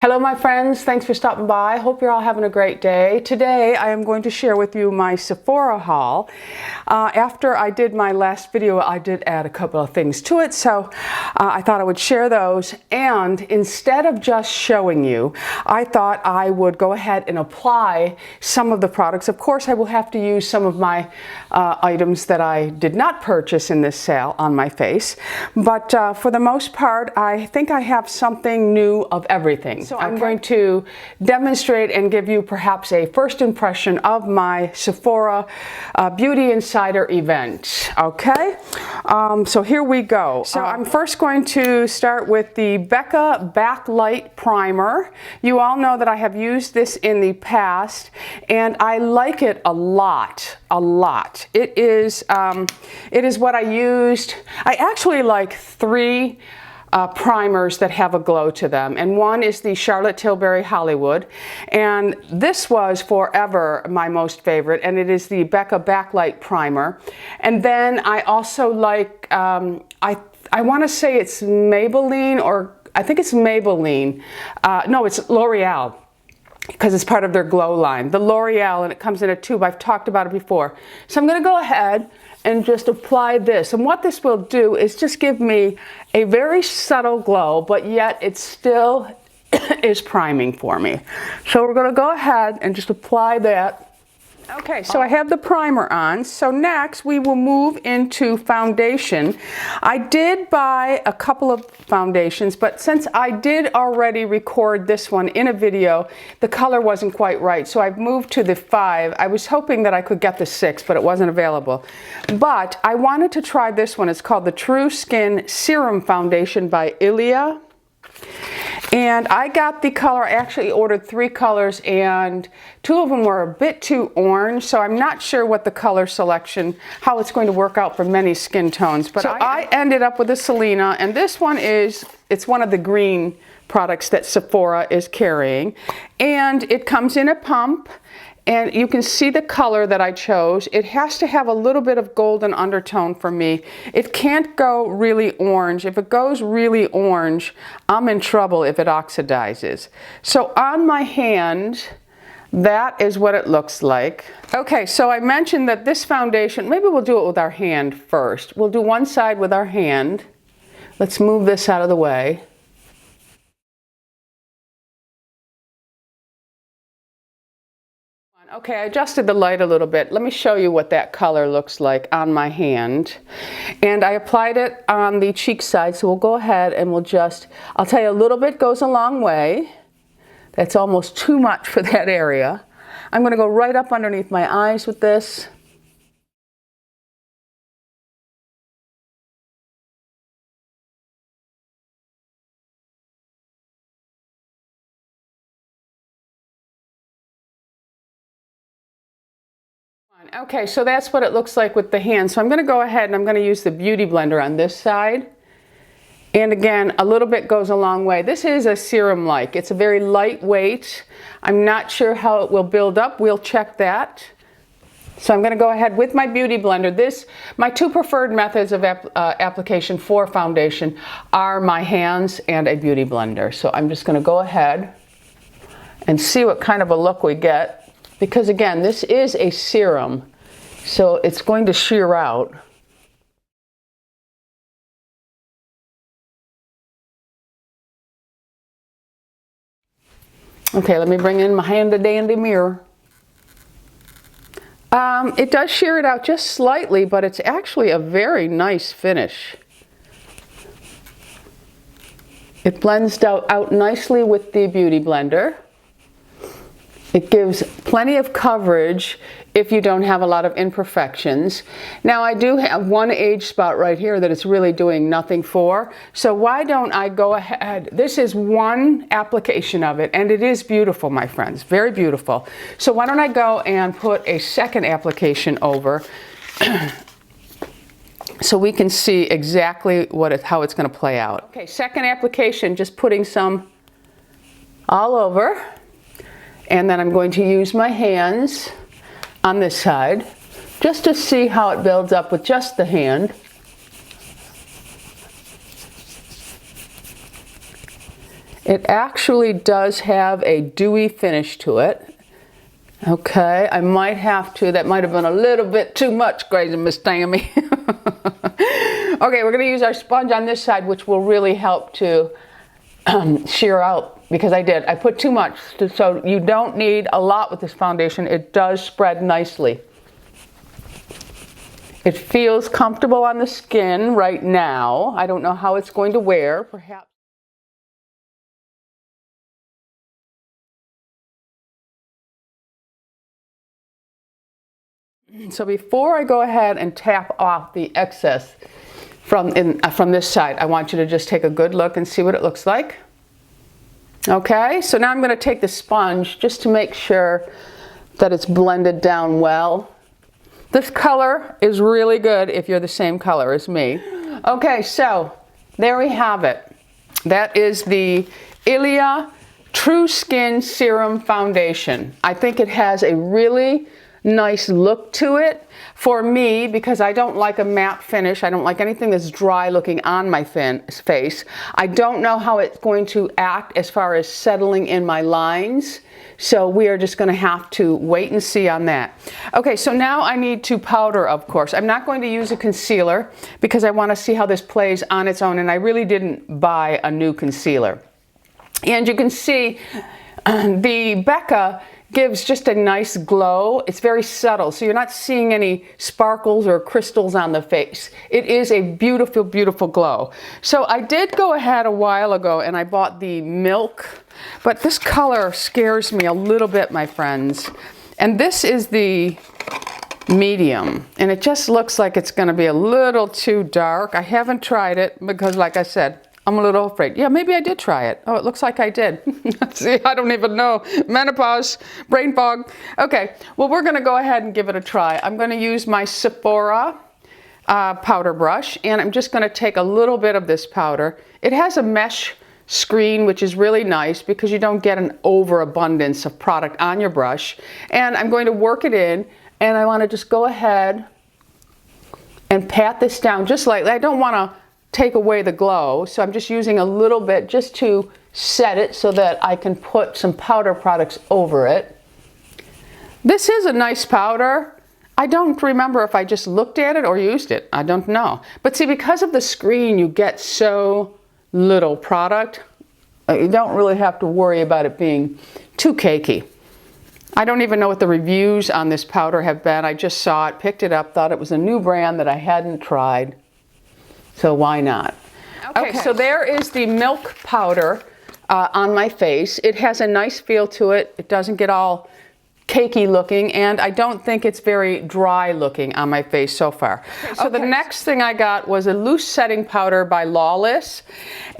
Hello my friends, thanks for stopping by. Hope you're all having a great day. Today I am going to share with you my Sephora haul. After I did my last video, I did add a couple of things to it, so I thought I would share those. And instead of just showing you, I thought I would go ahead and apply some of the products. Of course, I will have to use some of my items that I did not purchase in this sale on my face. But for the most part, I think I have something new of everything. So I'm going to demonstrate and give you perhaps a first impression of my Sephora Beauty Insider event. Okay, so here we go. So I'm first going to start with the Becca Backlight Primer. You all know that I have used this in the past and I like it a lot. It is what I used. I actually like three primers that have a glow to them, and one is the Charlotte Tilbury Hollywood, and this was forever my most favorite, and it is the Becca Backlight Primer. And then I also like I want to say it's Maybelline, or I think it's Maybelline. No, it's L'Oreal, because it's part of their glow line. The L'Oreal, and it comes in a tube. I've talked about it before. So I'm going to go ahead and just apply this. And what this will do is just give me a very subtle glow, but yet it still is priming for me. So we're going to go ahead and just apply that. Okay, so I have the primer on. So next we will move into foundation. I did buy a couple of foundations, but since I did already record this one in a video, the color wasn't quite right. So I've moved to the 5. I was hoping that I could get the 6, but it wasn't available. But I wanted to try this one. It's called the True Skin Serum Foundation by Ilia. And I got the color, I actually ordered 3 colors, and 2 of them were a bit too orange, so I'm not sure what the color selection, how it's going to work out for many skin tones. But so I ended up with a Selena, and this one it's one of the green products that Sephora is carrying. And it comes in a pump, and you can see the color that I chose. It has to have a little bit of golden undertone for me. It can't go really orange. If it goes really orange, I'm in trouble if it oxidizes. So on my hand, that is what it looks like. Okay, so I mentioned that this foundation, maybe we'll do it with our hand first. We'll do one side with our hand. Let's move this out of the way. Okay, I adjusted the light a little bit. Let me show you what that color looks like on my hand. And I applied it on the cheek side, so we'll go ahead and we'll just, I'll tell you, a little bit goes a long way. That's almost too much for that area. I'm going to go right up underneath my eyes with this. Okay, so that's what it looks like with the hand. So I'm going to go ahead and I'm going to use the Beauty Blender on this side. And again, a little bit goes a long way. This is a serum-like. It's a very lightweight. I'm not sure how it will build up. We'll check that. So I'm going to go ahead with my Beauty Blender. My 2 preferred methods of application for foundation are my hands and a Beauty Blender. So I'm just going to go ahead and see what kind of a look we get. Because again, this is a serum, so it's going to shear out. Okay, let me bring in my handy-dandy mirror. It does shear it out just slightly, but it's actually a very nice finish. It blends out nicely with the Beauty Blender. It gives plenty of coverage if you don't have a lot of imperfections. Now I do have one age spot right here that it's really doing nothing for. So why don't I go ahead? This is one application of it, and it is beautiful, my friends, very beautiful. So why don't I go and put a second application over so we can see exactly how it's going to play out. Okay, second application, just putting some all over. And then I'm going to use my hands on this side just to see how it builds up with just the hand. It actually does have a dewy finish to it. Okay, I might have to, that might have been a little bit too much, crazy Miss Tammy. Okay, we're going to use our sponge on this side, which will really help to sheer out, because I put too much, so you don't need a lot with this foundation. It does spread nicely. It feels comfortable on the skin right now. I don't know how it's going to wear, perhaps. So before I go ahead and tap off the excess from this side, I want you to just take a good look and see what it looks like. Okay, so now I'm going to take the sponge just to make sure that it's blended down well. This color is really good if you're the same color as me. Okay, so there we have it. That is the Ilia True Skin Serum Foundation. I think it has a really nice look to it for me, because I don't like a matte finish. I don't like anything that's dry looking on my face. I don't know how it's going to act as far as settling in my lines, so we are just going to have to wait and see on that. Okay, so now I need to powder, of course. I'm not going to use a concealer because I want to see how this plays on its own, and I really didn't buy a new concealer. And you can see the Becca gives just a nice glow. It's very subtle, so you're not seeing any sparkles or crystals on the face. It is a beautiful, beautiful glow. So I did go ahead a while ago and I bought the Milk, but this color scares me a little bit, my friends. And this is the medium, and it just looks like it's going to be a little too dark. I haven't tried it because, like I said, I'm a little afraid. Yeah, maybe I did try it. Oh, it looks like I did. See, I don't even know. Menopause, brain fog. Okay, well, we're going to go ahead and give it a try. I'm going to use my Sephora powder brush, and I'm just going to take a little bit of this powder. It has a mesh screen, which is really nice because you don't get an overabundance of product on your brush. And I'm going to work it in, and I want to just go ahead and pat this down just lightly. I don't want to take away the glow, so I'm just using a little bit just to set it so that I can put some powder products over it. This is a nice powder. I don't remember if I just looked at it or used it. I don't know. But see, because of the screen, you get so little product. You don't really have to worry about it being too cakey. I don't even know what the reviews on this powder have been. I just saw it, picked it up, thought it was a new brand that I hadn't tried. So why not? Okay, so there is the Milk powder on my face. It has a nice feel to it. It doesn't get all cakey looking, and I don't think it's very dry looking on my face so far. So the next thing I got was a loose setting powder by Lawless.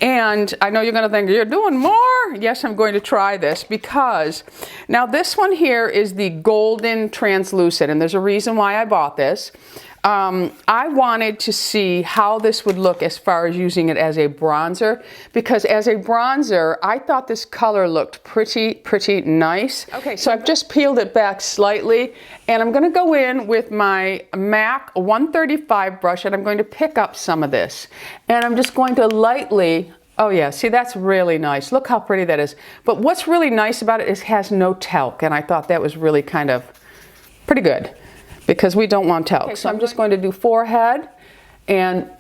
And I know you're going to think, you're doing more? Yes, I'm going to try this, because now this one here is the Golden Translucent, and there's a reason why I bought this. I wanted to see how this would look as far as using it as a bronzer, because as a bronzer, I thought this color looked pretty nice. Okay, so I've just peeled it back slightly, and I'm going to go in with my MAC 135 brush, and I'm going to pick up some of this. And I'm just going to lightly, oh yeah, see, that's really nice. Look how pretty that is. But what's really nice about it is it has no talc, and I thought that was really kind of pretty good, because we don't want talc. Okay, so I'm just going to do forehead and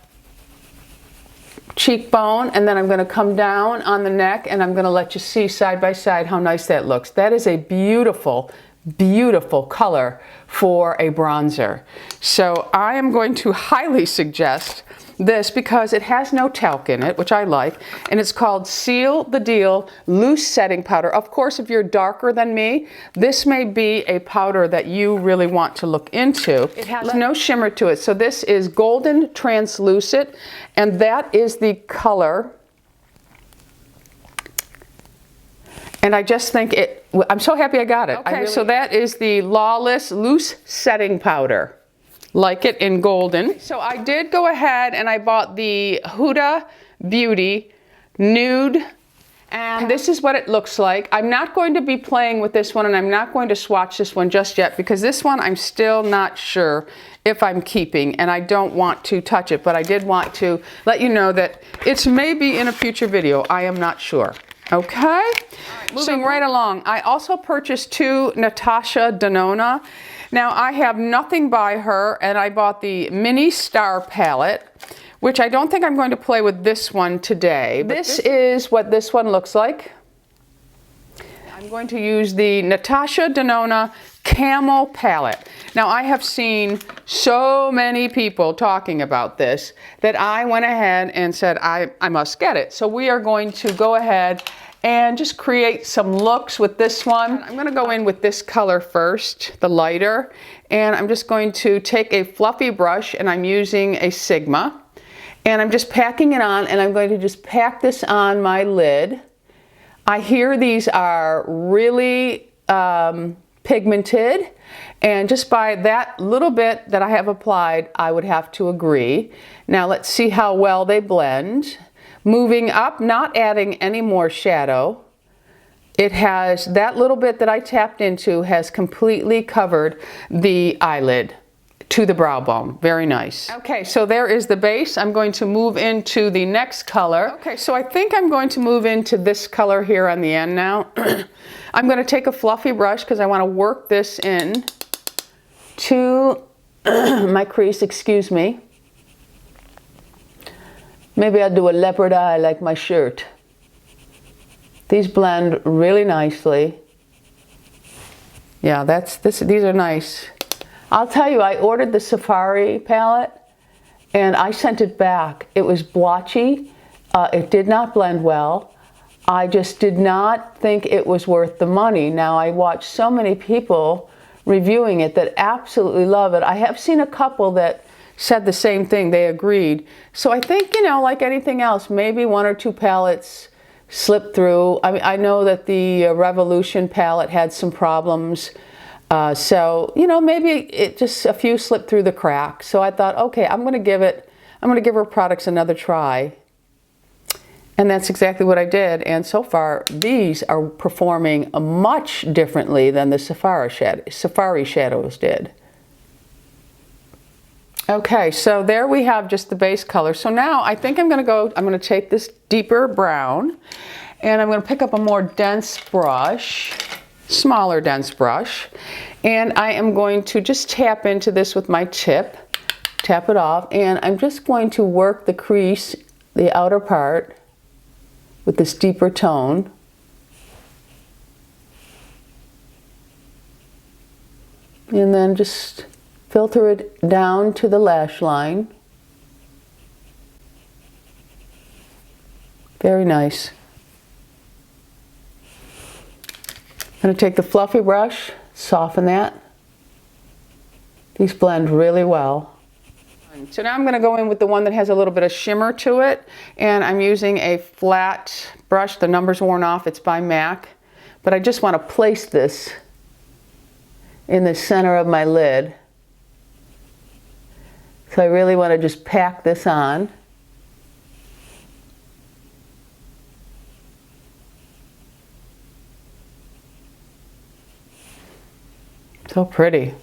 cheekbone, and then I'm going to come down on the neck, and I'm going to let you see side by side how nice that looks. That is a beautiful, beautiful color for a bronzer. So I am going to highly suggest this because it has no talc in it, which I like, and it's called Seal the Deal Loose Setting Powder. Of course, if you're darker than me, this may be a powder that you really want to look into. It has no shimmer to it, so this is Golden Translucent, and that is the color. And I just think I'm so happy I got it. Okay, so that is the Lawless Loose Setting Powder. Like it in golden. So I did go ahead and I bought the Huda Beauty Nude, and this is what it looks like. I'm not going to be playing with this one, and I'm not going to swatch this one just yet, because this one I'm still not sure if I'm keeping, and I don't want to touch it, but I did want to let you know that it's maybe in a future video. I am not sure. Okay, moving right along. I also purchased 2 Natasha Denona. Now I have nothing by her, and I bought the Mini Star palette, which I don't think I'm going to play with this one today. This is what this one looks like. I'm going to use the Natasha Denona Camo palette. Now I have seen so many people talking about this that I went ahead and said I must get it. So we are going to go ahead and just create some looks with this one. I'm going to go in with this color first, the lighter, and I'm just going to take a fluffy brush, and I'm using a Sigma, and I'm just packing it on, and I'm going to just pack this on my lid. I hear these are really pigmented, and just by that little bit that I have applied, I would have to agree. Now let's see how well they blend. Moving up, not adding any more shadow. It has, that little bit that I tapped into has completely covered the eyelid to the brow bone. Very nice. Okay, so there is the base. I'm going to move into the next color. Okay, so I think I'm going to move into this color here on the end now. I'm going to take a fluffy brush because I want to work this in to my crease, excuse me. Maybe I'll do a leopard eye like my shirt. These blend really nicely. Yeah, these are nice. I'll tell you, I ordered the Safari palette and I sent it back. It was blotchy. It did not blend well. I just did not think it was worth the money. Now, I watched so many people reviewing it that absolutely love it. I have seen a couple that said the same thing. They agreed. So I think, you know, like anything else, maybe 1 or 2 palettes slipped through. I mean, I know that the Revolution palette had some problems. So, you know, maybe it just a few slipped through the cracks. So I thought, okay, I'm going to give her products another try. And that's exactly what I did. And so far, these are performing much differently than the Safari shadows did. Okay, so there we have just the base color. So now I think I'm going to take this deeper brown, and I'm going to pick up a more dense brush, smaller dense brush, and I am going to just tap into this with my tip, tap it off, and I'm just going to work the crease, the outer part, with this deeper tone. And then just filter it down to the lash line. Very nice. I'm going to take the fluffy brush, soften that. These blend really well. So now I'm going to go in with the one that has a little bit of shimmer to it, and I'm using a flat brush. The number's worn off, it's by MAC, but I just want to place this in the center of my lid. So I really want to just pack this on. So pretty.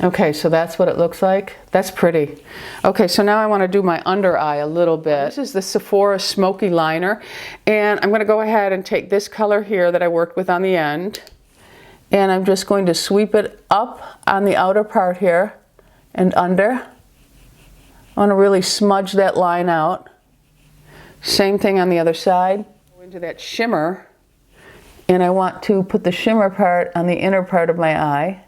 Okay, so that's what it looks like. That's pretty. Okay, so now I want to do my under eye a little bit. This is the Sephora Smoky Liner, and I'm going to go ahead and take this color here that I worked with on the end, and I'm just going to sweep it up on the outer part here and under. I want to really smudge that line out. Same thing on the other side. Go into that shimmer, and I want to put the shimmer part on the inner part of my eye.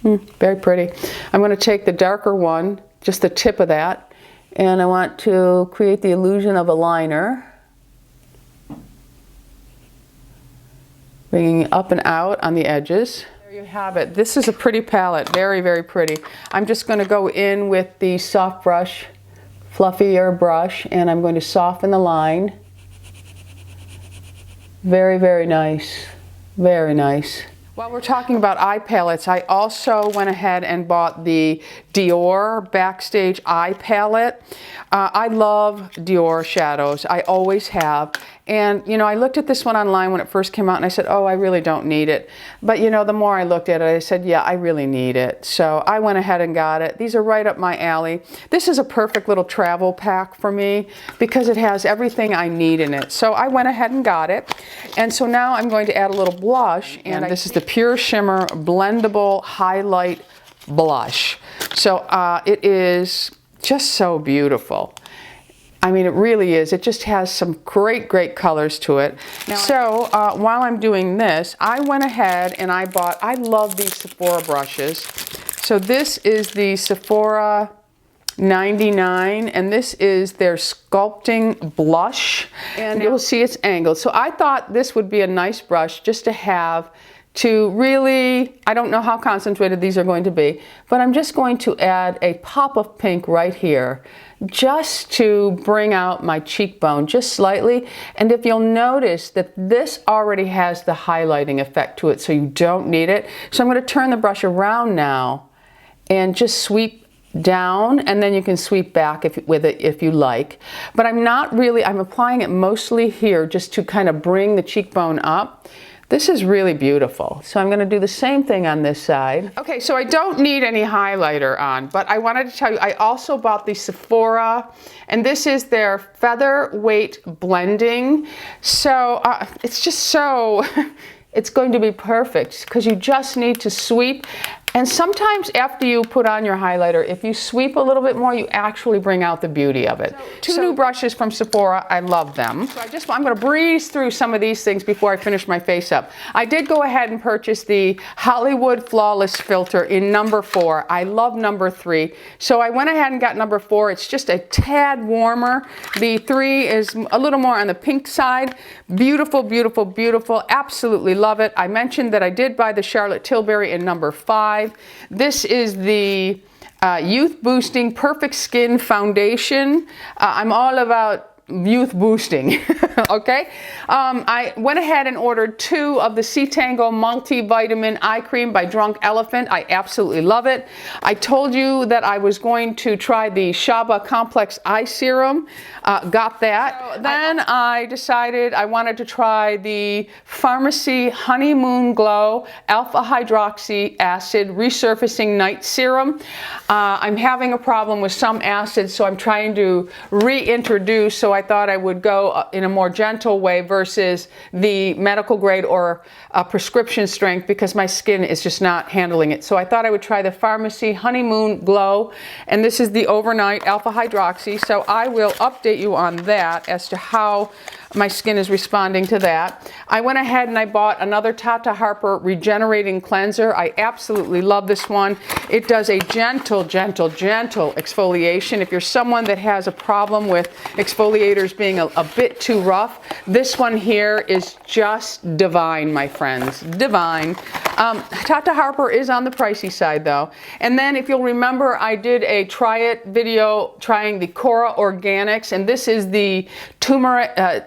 Very pretty. I'm going to take the darker one, just the tip of that, and I want to create the illusion of a liner. Bringing it up and out on the edges. There you have it. This is a pretty palette. Very, very pretty. I'm just going to go in with the soft brush, fluffier brush, and I'm going to soften the line. Very, very nice. Very nice. While we're talking about eye palettes, I also went ahead and bought the Dior Backstage Eye Palette. I love Dior shadows. I always have. And, you know, I looked at this one online when it first came out and I said, oh, I really don't need it. But, you know, the more I looked at it, I said, yeah, I really need it. So I went ahead and got it. These are right up my alley. This is a perfect little travel pack for me because it has everything I need in it. So I went ahead and got it. And so now I'm going to add a little blush. And this is the Pure Shimmer Blendable Highlight Blush. So it is just so beautiful. I mean, it really is. It just has some great, great colors to it. Now, so while I'm doing this, I went ahead and I love these Sephora brushes. So this is the Sephora 99, and this is their sculpting blush. And you'll see it's angled. So I thought this would be a nice brush just to have to really, I don't know how concentrated these are going to be, but I'm just going to add a pop of pink right here just to bring out my cheekbone just slightly. And if you'll notice that this already has the highlighting effect to it, so you don't need it. So I'm going to turn the brush around now and just sweep down, and then you can sweep back with it if you like. But I'm applying it mostly here just to kind of bring the cheekbone up. This is really beautiful. So I'm going to do the same thing on this side. Okay, so I don't need any highlighter on, but I wanted to tell you, I also bought the Sephora, and this is their Featherweight Blending. So it's just so, it's going to be perfect because you just need to sweep. And sometimes after you put on your highlighter, if you sweep a little bit more, you actually bring out the beauty of it. Two new brushes from Sephora. I love them. So I'm going to breeze through some of these things before I finish my face up. I did go ahead and purchase the Hollywood Flawless Filter in number 4. I love number 3. So I went ahead and got number 4. It's just a tad warmer. The 3 is a little more on the pink side. Beautiful, beautiful, beautiful. Absolutely love it. I mentioned that I did buy the Charlotte Tilbury in number 5. This is the Youth Boosting Perfect Skin Foundation. I'm all about youth boosting. Okay, I went ahead and ordered 2 of the C-Tango Multivitamin Eye Cream by Drunk Elephant. I absolutely love it. I told you that I was going to try the Shaba Complex Eye Serum. Got that. So then I decided I wanted to try the Pharmacy Honeymoon Glow Alpha Hydroxy Acid Resurfacing Night Serum. I'm having a problem with some acids, so I'm trying to reintroduce, so I thought I would go in a more gentle way versus the medical grade or prescription strength because my skin is just not handling it. So I thought I would try the Pharmacy Honeymoon Glow, and this is the Overnight Alpha Hydroxy. So I will update you on that as to how my skin is responding to that. I went ahead and I bought another Tata Harper Regenerating Cleanser. I absolutely love this one. It does a gentle, gentle, gentle exfoliation. If you're someone that has a problem with exfoliators being a bit too rough, this one here is just divine, my friends. Divine. Tata Harper is on the pricey side though. And then if you'll remember, I did a try it video trying the Cora Organics, and this is the Tumeric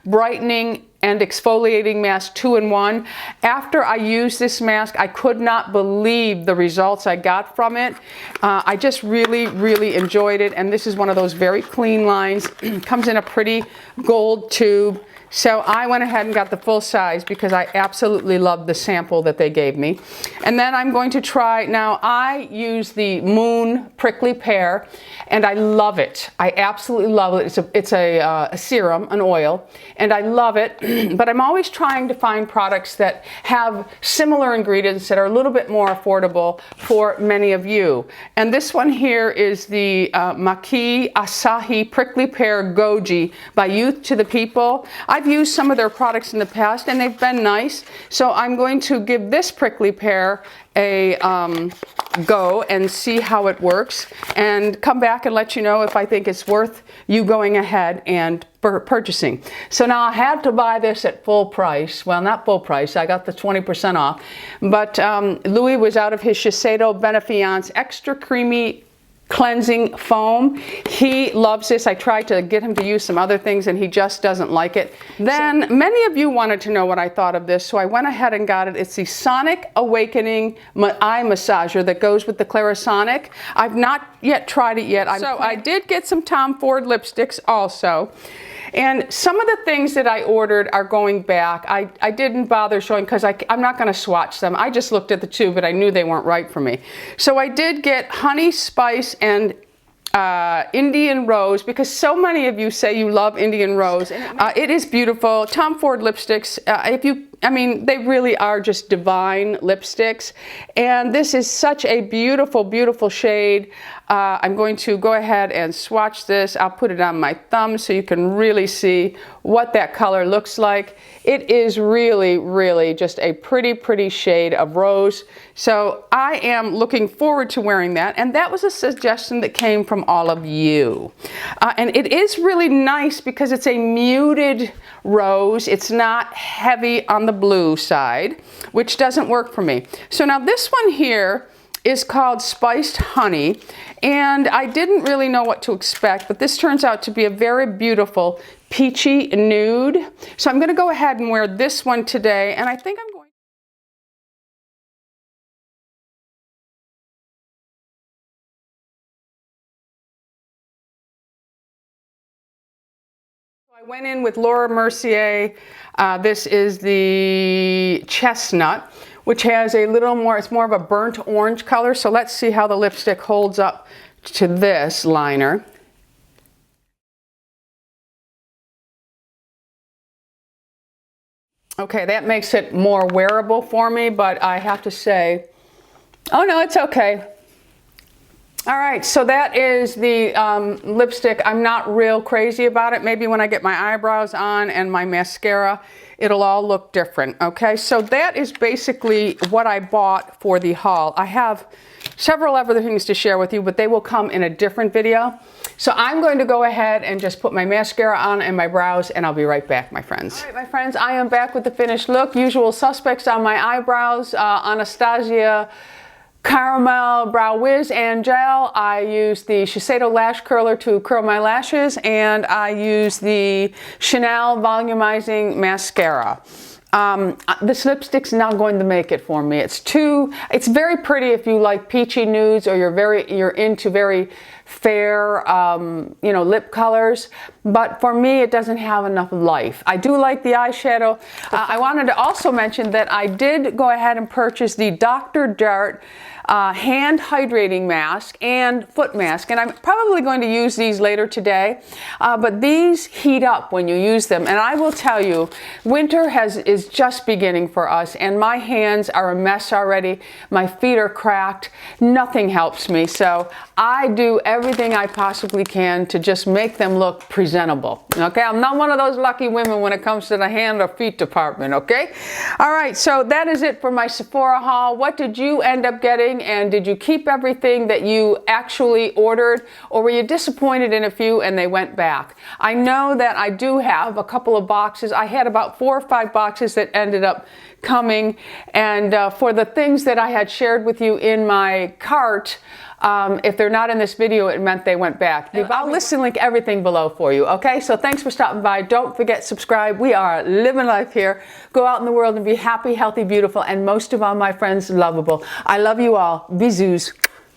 Brightening and Exfoliating Mask 2-in-1. After I used this mask, I could not believe the results I got from it. I just really, really enjoyed it, and this is one of those very clean lines. Comes in a pretty gold tube. So I went ahead and got the full size because I absolutely loved the sample that they gave me. And then I'm going to try, now I use the Moon Prickly Pear, and I love it. I absolutely love it. It's a serum, an oil, and I love it. But I'm always trying to find products that have similar ingredients that are a little bit more affordable for many of you. And this one here is the Maki Asahi Prickly Pear Goji by Youth to the People. I've used some of their products in the past and they've been nice. So I'm going to give this prickly pear a go and see how it works and come back and let you know if I think it's worth you going ahead and purchasing. So now I had to buy this at full price. Well, not full price. I got the 20% off. But Louis was out of his Shiseido Benefiance Extra Creamy cleansing foam. He loves this. I tried to get him to use some other things and he just doesn't like it. Then many of you wanted to know what I thought of this, so I went ahead and got it. It's the Sonic Awakening Eye Massager that goes with the Clarisonic. I've not yet tried it yet. So I did get some Tom Ford lipsticks also. And some of the things that I ordered are going back. I didn't bother showing because I'm not going to swatch them. I just looked at the two, but I knew they weren't right for me. So I did get Honey Spice and Indian Rose, because so many of you say you love Indian Rose. It is beautiful. Tom Ford lipsticks, I mean, they really are just divine lipsticks. And this is such a beautiful, beautiful shade. I'm going to go ahead and swatch this. I'll put it on my thumb so you can really see what that color looks like. It is really, really just a pretty, pretty shade of rose. So I am looking forward to wearing that. And that was a suggestion that came from all of you. And it is really nice because it's a muted rose. It's not heavy on the blue side, which doesn't work for me. So now this one here is called Spiced Honey, and I didn't really know what to expect, but this turns out to be a very beautiful peachy nude. So I'm going to go ahead and wear this one today, and I think I'm going I went in with Laura Mercier. This is the Chestnut, which has a little more, it's more of a burnt orange color. So let's see how the lipstick holds up to this liner. Okay, that makes it more wearable for me, but I have to say, oh no, it's okay. All right, so that is the lipstick. I'm not real crazy about it. Maybe when I get my eyebrows on and my mascara, it'll all look different, okay? So that is basically what I bought for the haul. I have several other things to share with you, but they will come in a different video. So I'm going to go ahead and just put my mascara on and my brows, and I'll be right back, my friends. All right, my friends, I am back with the finished look. Usual suspects on my eyebrows, Anastasia Caramel Brow Wiz and Gel. I use the Shiseido Lash Curler to curl my lashes, and I use the Chanel Volumizing Mascara. This lipstick's not going to make it for me. It's very pretty if you like peachy nudes or you're into very fair, you know, lip colors. But for me, it doesn't have enough life. I do like the eyeshadow. I wanted to also mention that I did go ahead and purchase the Dr. Dart hand hydrating mask and foot mask, and I'm probably going to use these later today, but these heat up when you use them, and I will tell you, winter is just beginning for us, and my hands are a mess already. My feet are cracked. Nothing helps me, so I do everything I possibly can to just make them look presentable. Okay, I'm not one of those lucky women when it comes to the hand or feet department. Okay, all right, so that is it for my Sephora haul. What did you end up getting? And did you keep everything that you actually ordered, or were you disappointed in a few and they went back? I know that I do have a couple of boxes. I had about 4 or 5 boxes that ended up coming, and for the things that I had shared with you in my cart, if they're not in this video, it meant they went back. I'll list and link everything below for you, okay? So thanks for stopping by. Don't forget, subscribe. We are living life here. Go out in the world and be happy, healthy, beautiful, and most of all, my friends, lovable. I love you all. Bisous.